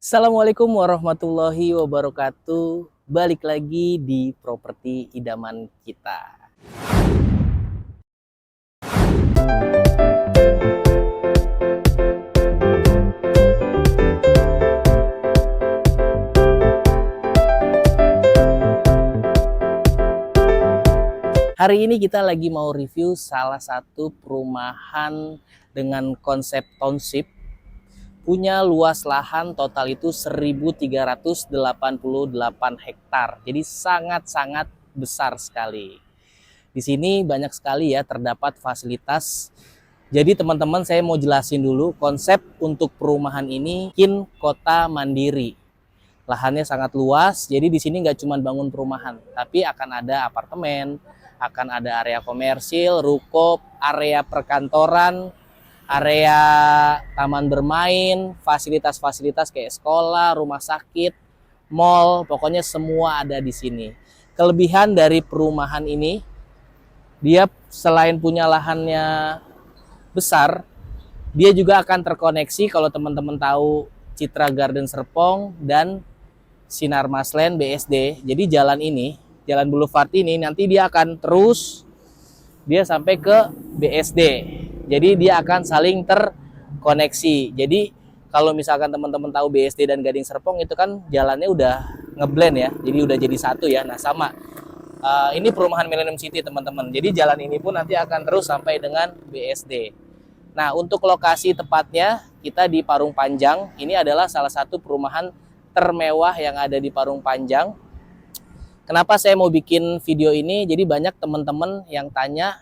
Assalamualaikum warahmatullahi wabarakatuh. Balik lagi di properti idaman kita. Hari ini kita lagi mau review salah satu perumahan dengan konsep township. Punya luas lahan total itu 1.388 hektar. Jadi sangat-sangat besar sekali. Di sini banyak sekali ya terdapat fasilitas. Jadi teman-teman, saya mau jelasin dulu konsep untuk perumahan ini, bikin kota mandiri. Lahannya sangat luas, jadi di sini nggak cuma bangun perumahan, tapi akan ada apartemen, akan ada area komersil, ruko, area perkantoran, area taman bermain, fasilitas-fasilitas kayak sekolah, rumah sakit, mall, pokoknya semua ada di sini. Kelebihan dari perumahan ini, dia selain punya lahannya besar, dia juga akan terkoneksi kalau teman-teman tahu Citra Garden Serpong dan Sinar Maslen BSD. Jadi jalan ini, jalan Boulevard ini nanti dia akan terus dia sampai ke BSD. Jadi dia akan saling terkoneksi. Jadi kalau misalkan teman-teman tahu BSD dan Gading Serpong itu kan jalannya udah ngeblend ya. Jadi udah jadi satu ya. Nah sama ini perumahan Millennium City teman-teman. Jadi jalan ini pun nanti akan terus sampai dengan BSD. Nah untuk lokasi tepatnya kita di Parung Panjang. Ini adalah salah satu perumahan termewah yang ada di Parung Panjang. Kenapa saya mau bikin video ini? Jadi banyak teman-teman yang tanya,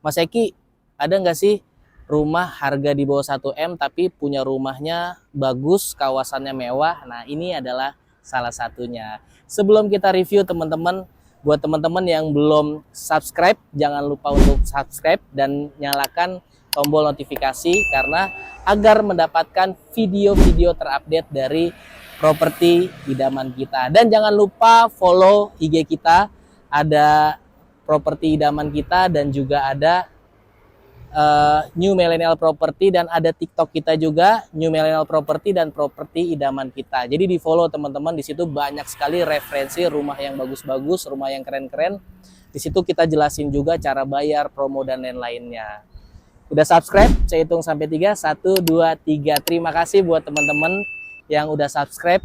Mas Eki, ada nggak sih rumah harga di bawah 1M tapi punya rumahnya bagus, kawasannya mewah? Nah ini adalah salah satunya. Sebelum kita review teman-teman, buat teman-teman yang belum subscribe, jangan lupa untuk subscribe dan nyalakan tombol notifikasi karena agar mendapatkan video-video terupdate dari properti idaman kita. Dan jangan lupa follow IG kita, ada properti idaman kita dan juga ada New Millennial Property, dan ada TikTok kita juga New Millennial Property dan properti idaman kita. Jadi di follow teman-teman, di situ banyak sekali referensi rumah yang bagus-bagus, rumah yang keren-keren. Di situ kita jelasin juga cara bayar, promo dan lain-lainnya. Udah subscribe? Saya hitung sampai 3. 1, 2, 3. Terima kasih buat teman-teman yang udah subscribe.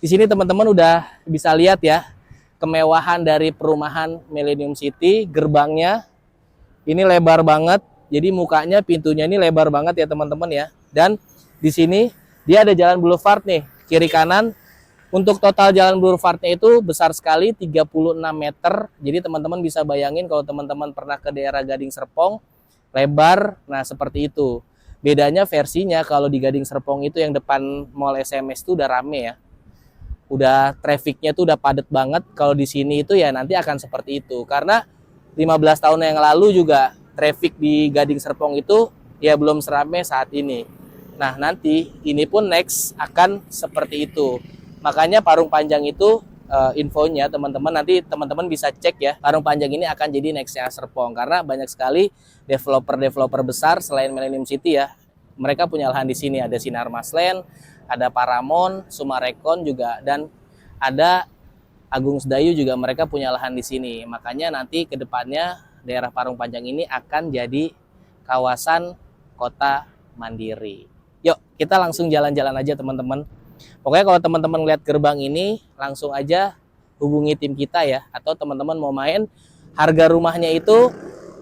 Di sini teman-teman udah bisa lihat ya kemewahan dari perumahan Millennium City. Gerbangnya ini lebar banget. Jadi mukanya, pintunya ini lebar banget ya teman-teman ya. Dan di sini dia ada jalan boulevard nih, kiri kanan. Untuk total jalan boulevardnya itu besar sekali, 36 meter. Jadi teman-teman bisa bayangin kalau teman-teman pernah ke daerah Gading Serpong, lebar, nah seperti itu. Bedanya versinya kalau di Gading Serpong itu yang depan mall SMS itu udah rame ya. Udah trafficnya tuh udah padat banget. Kalau di sini itu ya nanti akan seperti itu. Karena 15 tahun yang lalu juga traffic di Gading Serpong itu ya belum serame saat ini. Nah nanti ini pun next akan seperti itu. Makanya Parung Panjang itu infonya teman-teman, nanti teman-teman bisa cek ya. Parung Panjang ini akan jadi nextnya Serpong karena banyak sekali developer besar selain Millennium City ya. Mereka punya lahan di sini, ada Sinar Maslen, ada Paramount, Sumarekon juga, dan ada Agung Sedayu juga, mereka punya lahan di sini. Makanya nanti ke depannya daerah Parung Panjang ini akan jadi kawasan kota mandiri. Yuk, kita langsung jalan-jalan aja teman-teman. Pokoknya kalau teman-teman lihat gerbang ini, langsung aja hubungi tim kita ya. Atau teman-teman mau main, harga rumahnya itu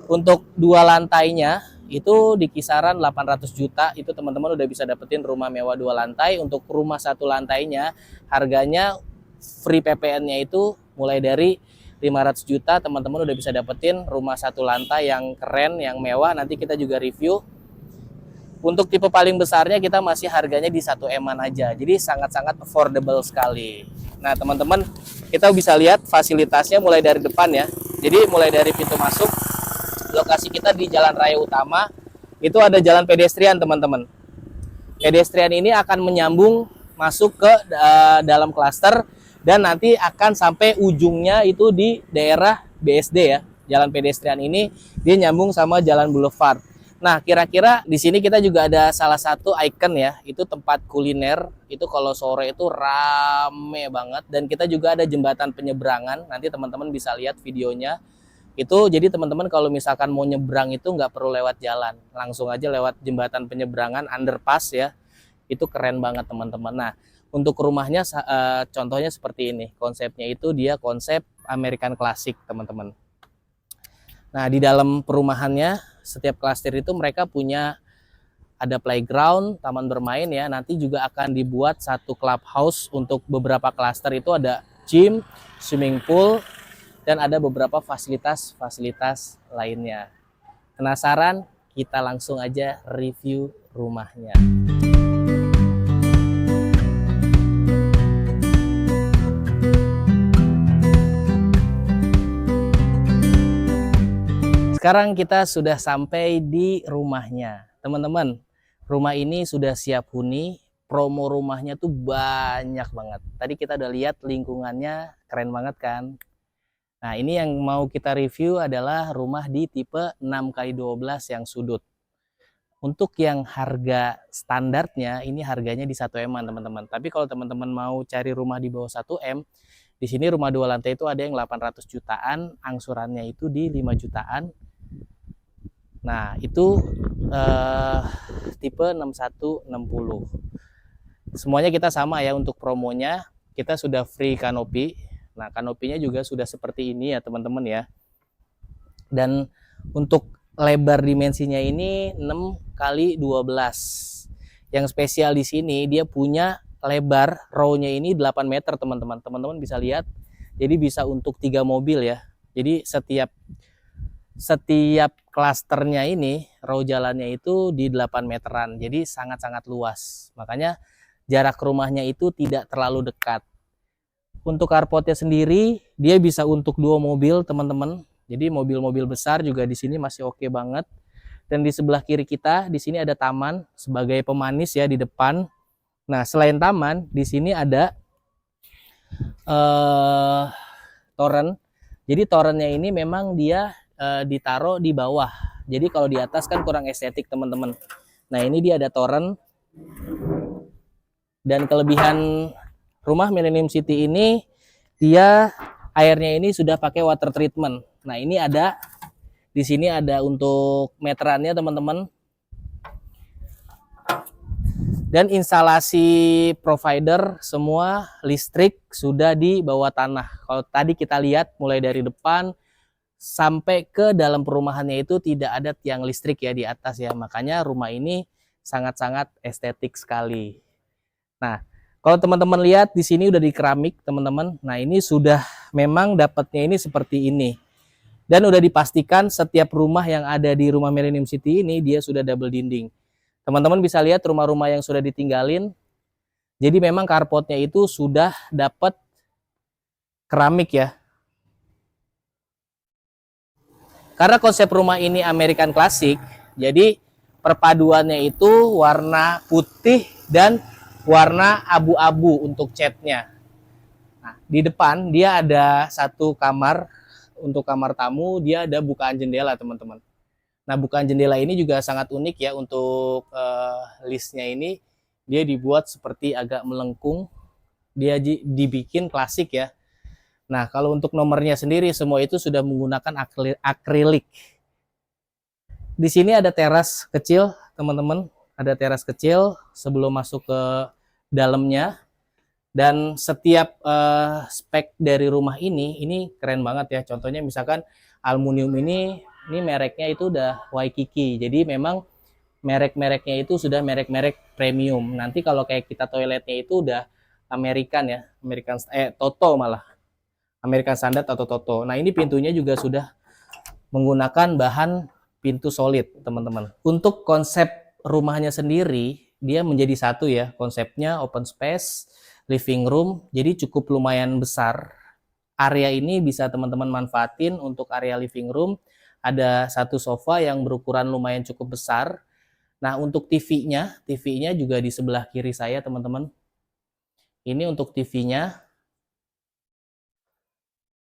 untuk 2 lantainya itu di kisaran 800 juta. Itu teman-teman udah bisa dapetin rumah mewah 2 lantai. Untuk rumah 1 lantainya, harganya free PPN-nya itu mulai dari 500 juta. Teman-teman udah bisa dapetin rumah 1 lantai yang keren, yang mewah. Nanti kita juga review. Untuk tipe paling besarnya kita masih harganya di 1M-an aja. Jadi sangat-sangat affordable sekali. Nah teman-teman, kita bisa lihat fasilitasnya mulai dari depan ya. Jadi mulai dari pintu masuk, lokasi kita di jalan raya utama, itu ada jalan pedestrian teman-teman. Pedestrian ini akan menyambung masuk ke dalam klaster dan nanti akan sampai ujungnya itu di daerah BSD ya. Jalan pedestrian ini dia nyambung sama jalan boulevard. Nah, kira-kira di sini kita juga ada salah satu icon ya, itu tempat kuliner. Itu kalau sore itu rame banget, dan kita juga ada jembatan penyeberangan. Nanti teman-teman bisa lihat videonya. Itu jadi teman-teman kalau misalkan mau nyebrang itu nggak perlu lewat jalan, langsung aja lewat jembatan penyeberangan underpass ya. Itu keren banget teman-teman. Nah, untuk rumahnya contohnya seperti ini. Konsepnya itu dia konsep American Classic, teman-teman. Nah, di dalam perumahannya setiap klaster itu mereka punya ada playground, taman bermain ya. Nanti juga akan dibuat satu clubhouse untuk beberapa klaster, itu ada gym, swimming pool, dan ada beberapa fasilitas-fasilitas lainnya. Penasaran? Kita langsung aja review rumahnya. Sekarang kita sudah sampai di rumahnya. Teman-teman, rumah ini sudah siap huni. Promo rumahnya tuh banyak banget. Tadi kita udah lihat lingkungannya keren banget kan. Nah, ini yang mau kita review adalah rumah di tipe 6x12 yang sudut. Untuk yang harga standarnya, ini harganya di 1M-an teman-teman. Tapi kalau teman-teman mau cari rumah di bawah 1M, di sini rumah 2 lantai itu ada yang 800 jutaan, angsurannya itu di 5 jutaan. Nah, itu tipe 6160. Semuanya kita sama ya untuk promonya. Kita sudah free kanopi. Nah, kanopinya juga sudah seperti ini ya, teman-teman ya. Dan untuk lebar dimensinya ini 6x12. Yang spesial di sini dia punya lebar row-nya ini 8 meter, teman-teman. Teman-teman bisa lihat. Jadi bisa untuk 3 mobil ya. Jadi setiap klasternya ini row jalannya itu di 8 meteran, jadi sangat-sangat luas, makanya jarak rumahnya itu tidak terlalu dekat. Untuk carportnya sendiri dia bisa untuk 2 mobil teman-teman, jadi mobil-mobil besar juga di sini masih oke banget. Dan di sebelah kiri kita di sini ada taman sebagai pemanis ya di depan. Nah, selain taman di sini ada toren. Jadi torennya ini memang dia ditaruh di bawah. Jadi kalau di atas kan kurang estetik teman-teman. Nah, ini dia ada toren. Dan kelebihan rumah Millennium City ini, dia airnya ini sudah pakai water treatment. Nah, ini ada di sini ada untuk meterannya teman-teman. Dan instalasi provider semua listrik sudah di bawah tanah. Kalau tadi kita lihat mulai dari depan sampai ke dalam perumahannya itu tidak ada tiang listrik ya di atas ya. Makanya rumah ini sangat-sangat estetik sekali. Nah, kalau teman-teman lihat di sini udah di keramik, teman-teman. Nah, ini sudah memang dapatnya ini seperti ini. Dan udah dipastikan setiap rumah yang ada di rumah Millennium City ini dia sudah double dinding. Teman-teman bisa lihat rumah-rumah yang sudah ditinggalin. Jadi memang carportnya itu sudah dapat keramik ya. Karena konsep rumah ini American Classic, jadi perpaduannya itu warna putih dan warna abu-abu untuk catnya. Nah, di depan dia ada satu kamar, untuk kamar tamu dia ada bukaan jendela teman-teman. Nah, bukaan jendela ini juga sangat unik ya untuk listnya ini. Dia dibuat seperti agak melengkung, dia dibikin klasik ya. Nah, kalau untuk nomornya sendiri semua itu sudah menggunakan akrilik. Di sini ada teras kecil, teman-teman. Ada teras kecil sebelum masuk ke dalamnya. Dan setiap spek dari rumah ini keren banget ya. Contohnya misalkan aluminium ini mereknya itu udah Waikiki. Jadi memang merek-mereknya itu sudah merek-merek premium. Nanti kalau kayak kita toiletnya itu udah American ya, Toto malah. American Standard atau Toto. Nah, ini pintunya juga sudah menggunakan bahan pintu solid, teman-teman. Untuk konsep rumahnya sendiri, dia menjadi satu ya. Konsepnya open space, living room, jadi cukup lumayan besar. Area ini bisa teman-teman manfaatin untuk area living room. Ada satu sofa yang berukuran lumayan cukup besar. Nah, untuk TV-nya juga di sebelah kiri saya, teman-teman. Ini untuk TV-nya.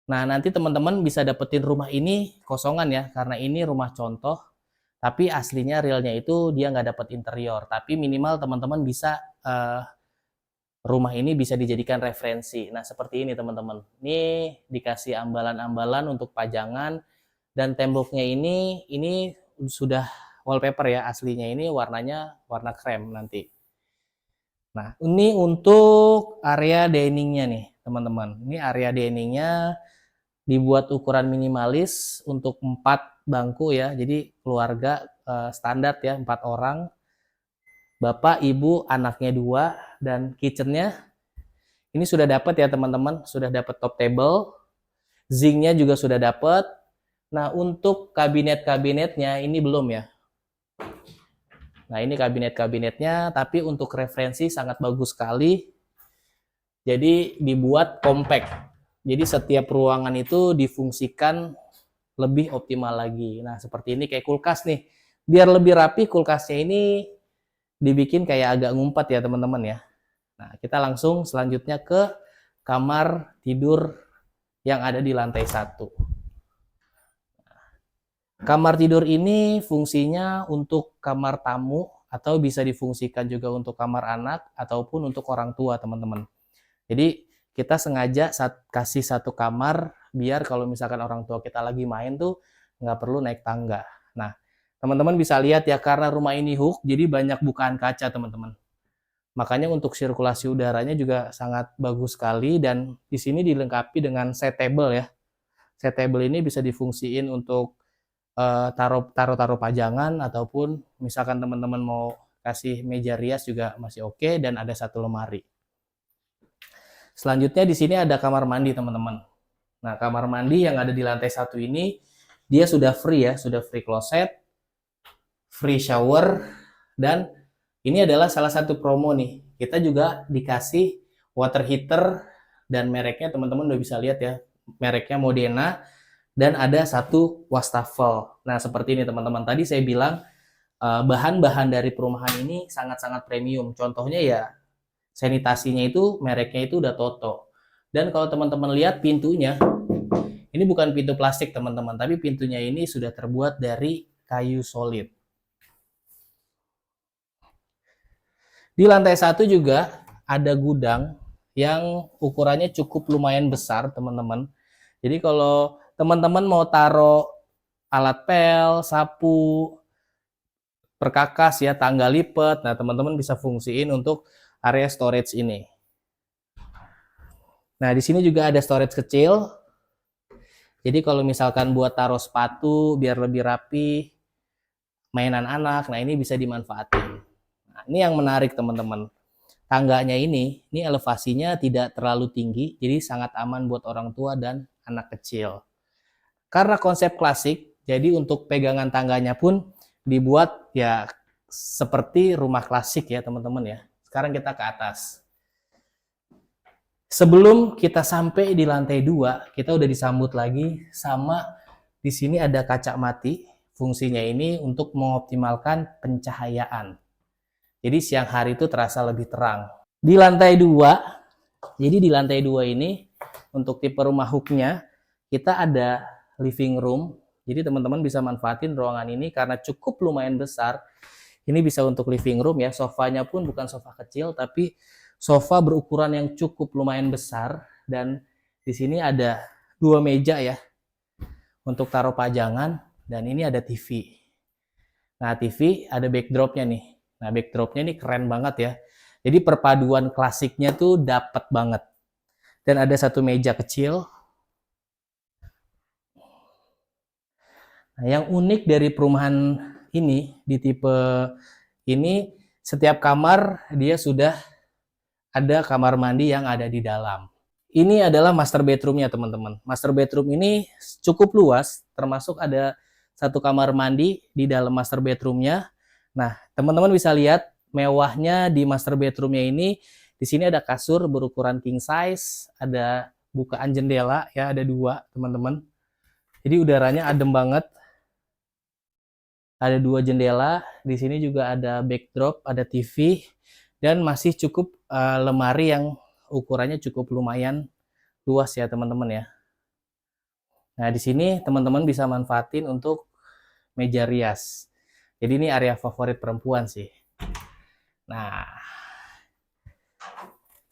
Nah, nanti teman-teman bisa dapetin rumah ini kosongan ya, karena ini rumah contoh. Tapi aslinya realnya itu dia nggak dapat interior. Tapi minimal teman-teman bisa rumah ini bisa dijadikan referensi. Nah, seperti ini teman-teman. Ini dikasih ambalan-ambalan untuk pajangan dan temboknya ini sudah wallpaper ya, aslinya ini warnanya warna krem nanti. Nah, ini untuk area diningnya nih, teman-teman. Ini area diningnya dibuat ukuran minimalis untuk 4 bangku ya. Jadi keluarga standar ya, 4 orang. Bapak, ibu, anaknya 2, dan kitchennya ini sudah dapat ya teman-teman, sudah dapat top table, zinc-nya juga sudah dapat. Nah, untuk kabinet-kabinetnya ini belum ya. Nah, ini kabinet-kabinetnya, tapi untuk referensi sangat bagus sekali. Jadi dibuat compact. Jadi setiap ruangan itu difungsikan lebih optimal lagi. Nah, seperti ini kayak kulkas nih. Biar lebih rapi, kulkasnya ini dibikin kayak agak ngumpet ya teman-teman ya. Nah, kita langsung selanjutnya ke kamar tidur yang ada di lantai 1. Kamar tidur ini fungsinya untuk kamar tamu atau bisa difungsikan juga untuk kamar anak ataupun untuk orang tua teman-teman. Jadi kita sengaja kasih 1 kamar biar kalau misalkan orang tua kita lagi main tuh nggak perlu naik tangga. Nah, teman-teman bisa lihat ya, karena rumah ini hook, jadi banyak bukaan kaca teman-teman. Makanya untuk sirkulasi udaranya juga sangat bagus sekali, dan di sini dilengkapi dengan set table ya. Set table ini bisa difungsiin untuk taruh pajangan, ataupun misalkan teman-teman mau kasih meja rias juga masih oke, dan ada 1 lemari. Selanjutnya di sini ada kamar mandi teman-teman. Nah, kamar mandi yang ada di lantai 1 ini dia sudah free ya, sudah free closet, free shower, dan ini adalah salah satu promo nih. Kita juga dikasih water heater, dan mereknya teman-teman udah bisa lihat ya. Mereknya Modena, dan ada 1 wastafel. Nah, seperti ini teman-teman. Tadi saya bilang bahan-bahan dari perumahan ini sangat-sangat premium. Contohnya ya sanitasinya itu mereknya itu udah Toto. Dan kalau teman-teman lihat pintunya, ini bukan pintu plastik teman-teman, tapi pintunya ini sudah terbuat dari kayu solid. Di lantai 1 juga ada gudang yang ukurannya cukup lumayan besar teman-teman. Jadi kalau teman-teman mau taruh alat pel, sapu, perkakas ya, tangga lipat, nah teman-teman bisa fungsiin untuk area storage ini. Nah, di sini juga ada storage kecil. Jadi kalau misalkan buat taruh sepatu biar lebih rapi, mainan anak, nah ini bisa dimanfaatin. Nah, ini yang menarik teman-teman. Tangganya ini elevasinya tidak terlalu tinggi, jadi sangat aman buat orang tua dan anak kecil. Karena konsep klasik, jadi untuk pegangan tangganya pun dibuat ya seperti rumah klasik ya teman-teman ya. Sekarang kita ke atas. Sebelum kita sampai di lantai 2, kita udah disambut lagi sama di sini ada kaca mati. Fungsinya ini untuk mengoptimalkan pencahayaan. Jadi siang hari itu terasa lebih terang. Di lantai 2, jadi di lantai 2 ini untuk tipe rumah hooknya kita ada living room. Jadi teman-teman bisa manfaatin ruangan ini karena cukup lumayan besar. Ini bisa untuk living room ya. Sofanya pun bukan sofa kecil, tapi sofa berukuran yang cukup lumayan besar. Dan di sini ada 2 meja ya untuk taruh pajangan, dan ini ada TV. Nah, TV ada backdropnya nih. Nah, backdropnya ini keren banget ya. Jadi perpaduan klasiknya tuh dapat banget. Dan ada 1 meja kecil. Nah, yang unik dari perumahan ini, di tipe ini, setiap kamar dia sudah ada kamar mandi yang ada di dalam. Ini adalah master bedroomnya teman-teman. Master bedroom ini cukup luas, termasuk ada 1 kamar mandi di dalam master bedroomnya. Nah, teman-teman bisa lihat mewahnya di master bedroomnya ini. Di sini ada kasur berukuran king size, ada bukaan jendela ya, ada 2 teman-teman. Jadi udaranya adem banget. Ada 2 jendela. Di sini juga ada backdrop, ada TV, dan masih cukup lemari yang ukurannya cukup lumayan luas ya teman-teman ya. Nah, di sini teman-teman bisa manfaatin untuk meja rias. Jadi ini area favorit perempuan sih. Nah,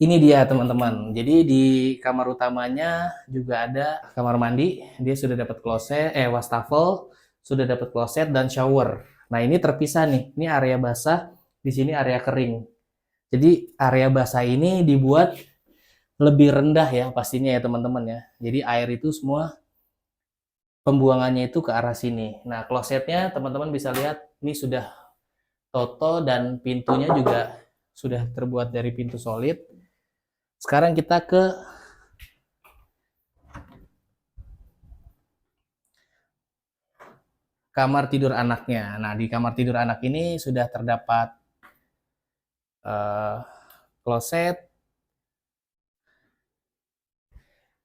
ini dia teman-teman. Jadi di kamar utamanya juga ada kamar mandi. Dia sudah dapat kloset, wastafel, sudah dapat kloset dan shower. Nah, ini terpisah nih. Ini area basah, di sini area kering. Jadi area basah ini dibuat lebih rendah ya pastinya ya teman-teman ya. Jadi air itu semua pembuangannya itu ke arah sini. Nah, klosetnya teman-teman bisa lihat ini sudah toto dan pintunya juga sudah terbuat dari pintu solid. Sekarang kita ke kamar tidur anaknya. Nah, di kamar tidur anak ini sudah terdapat kloset.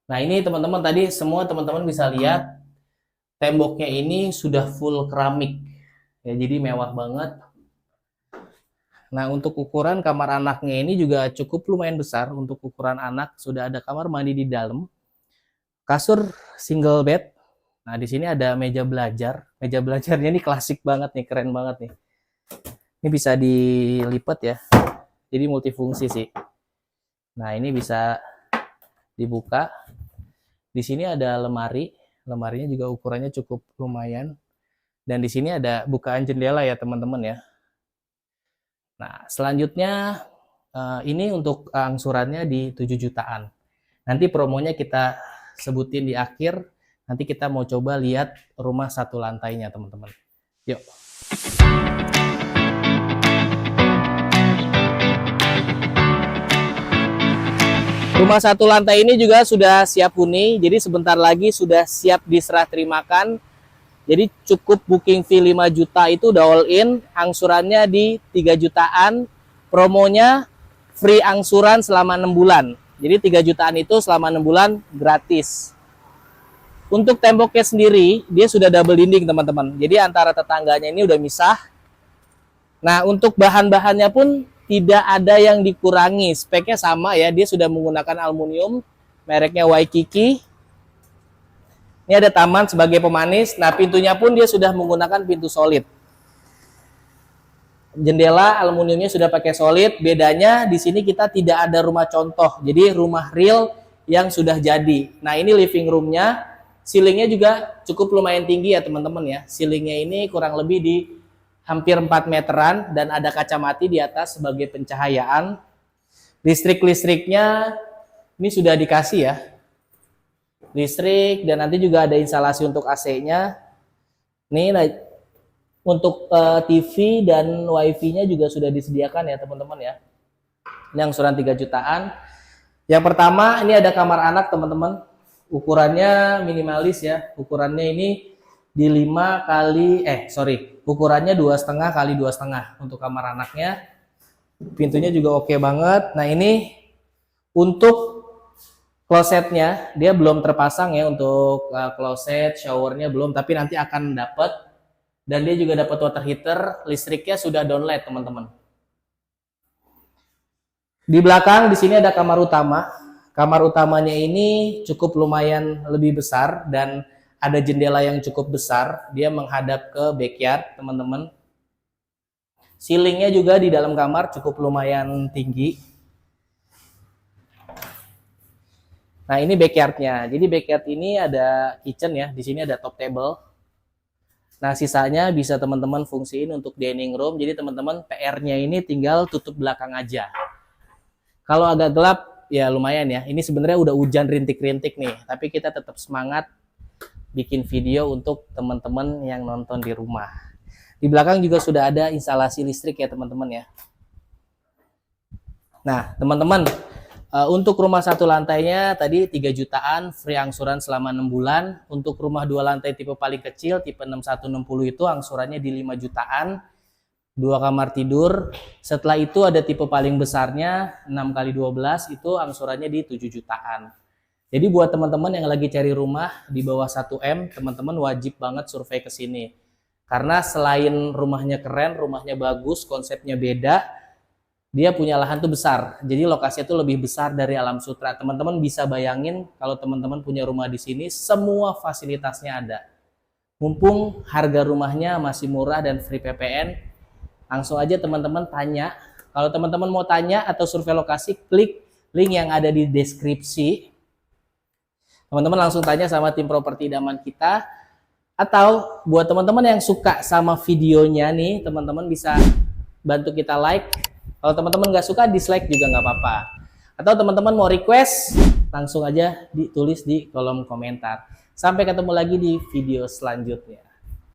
Nah, ini teman-teman tadi semua teman-teman bisa lihat temboknya ini sudah full keramik. Ya, jadi mewah banget. Nah, untuk ukuran kamar anaknya ini juga cukup lumayan besar. Untuk ukuran anak sudah ada kamar mandi di dalam. Kasur single bed. Nah, di sini ada meja belajar. Meja belajarnya ini klasik banget nih, keren banget nih. Ini bisa dilipat ya. Jadi multifungsi sih. Nah, ini bisa dibuka. Di sini ada lemari. Lemarinya juga ukurannya cukup lumayan. Dan di sini ada bukaan jendela ya, teman-teman ya. Nah, selanjutnya ini untuk angsurannya di 7 jutaan. Nanti promonya kita sebutin di akhir. Nanti kita mau coba lihat rumah satu lantainya, teman-teman. Yuk. Rumah satu lantai ini juga sudah siap huni. Jadi sebentar lagi sudah siap diserah terimakan. Jadi cukup booking fee 5 juta itu udah all in, angsurannya di 3 jutaan, promonya free angsuran selama 6 bulan. Jadi 3 jutaan itu selama 6 bulan gratis. Untuk temboknya sendiri, dia sudah double dinding teman-teman. Jadi antara tetangganya ini udah misah. Nah, untuk bahan-bahannya pun tidak ada yang dikurangi. Speknya sama ya, dia sudah menggunakan aluminium, mereknya Waikiki. Ini ada taman sebagai pemanis. Nah, pintunya pun dia sudah menggunakan pintu solid. Jendela aluminiumnya sudah pakai solid. Bedanya di sini kita tidak ada rumah contoh. Jadi rumah real yang sudah jadi. Nah, ini living roomnya. Ceilingnya juga cukup lumayan tinggi ya teman-teman ya. Ceilingnya ini kurang lebih di hampir 4 meteran dan ada kaca mati di atas sebagai pencahayaan. Listrik-listriknya ini sudah dikasih ya. Listrik dan nanti juga ada instalasi untuk AC-nya. Nih untuk TV dan WiFi-nya juga sudah disediakan ya teman-teman ya. Ini angsuran 3 jutaan. Yang pertama ini ada kamar anak teman-teman. Ukurannya minimalis ya. Ukurannya ini di 5 kali ukurannya 2,5 kali 2,5 untuk kamar anaknya. Pintunya juga oke banget. Nah, ini untuk klosetnya dia belum terpasang ya, untuk kloset, showernya belum, tapi nanti akan dapat. Dan dia juga dapat water heater, listriknya sudah downlight teman-teman. Di belakang di sini ada kamar utama. Kamar utamanya ini cukup lumayan lebih besar dan ada jendela yang cukup besar. Dia menghadap ke backyard teman-teman. Ceilingnya juga di dalam kamar cukup lumayan tinggi. Nah, ini backyardnya. Jadi backyard ini ada kitchen ya. Di sini ada top table. Nah, sisanya bisa teman-teman fungsiin untuk dining room. Jadi teman-teman PR-nya ini tinggal tutup belakang aja. Kalau agak gelap ya lumayan ya. Ini sebenarnya udah hujan rintik-rintik nih. Tapi kita tetap semangat bikin video untuk teman-teman yang nonton di rumah. Di belakang juga sudah ada instalasi listrik ya teman-teman ya. Nah, teman-teman, untuk rumah satu lantainya tadi 3 jutaan, free angsuran selama 6 bulan. Untuk rumah 2 lantai tipe paling kecil, tipe 6160 itu angsurannya di 5 jutaan. 2 kamar tidur. Setelah itu ada tipe paling besarnya 6 kali 12 itu angsurannya di 7 jutaan. Jadi buat teman-teman yang lagi cari rumah di bawah 1M, teman-teman wajib banget survei ke sini. Karena selain rumahnya keren, rumahnya bagus, konsepnya beda, dia punya lahan tuh besar. Jadi lokasinya tuh lebih besar dari Alam Sutra. Teman-teman bisa bayangin kalau teman-teman punya rumah di sini, semua fasilitasnya ada. Mumpung harga rumahnya masih murah dan free PPN, langsung aja teman-teman tanya. Kalau teman-teman mau tanya atau survei lokasi, klik link yang ada di deskripsi. Teman-teman langsung tanya sama tim properti idaman kita. Atau buat teman-teman yang suka sama videonya nih, teman-teman bisa bantu kita like. Kalau teman-teman nggak suka, dislike juga nggak apa-apa. Atau teman-teman mau request, langsung aja ditulis di kolom komentar. Sampai ketemu lagi di video selanjutnya.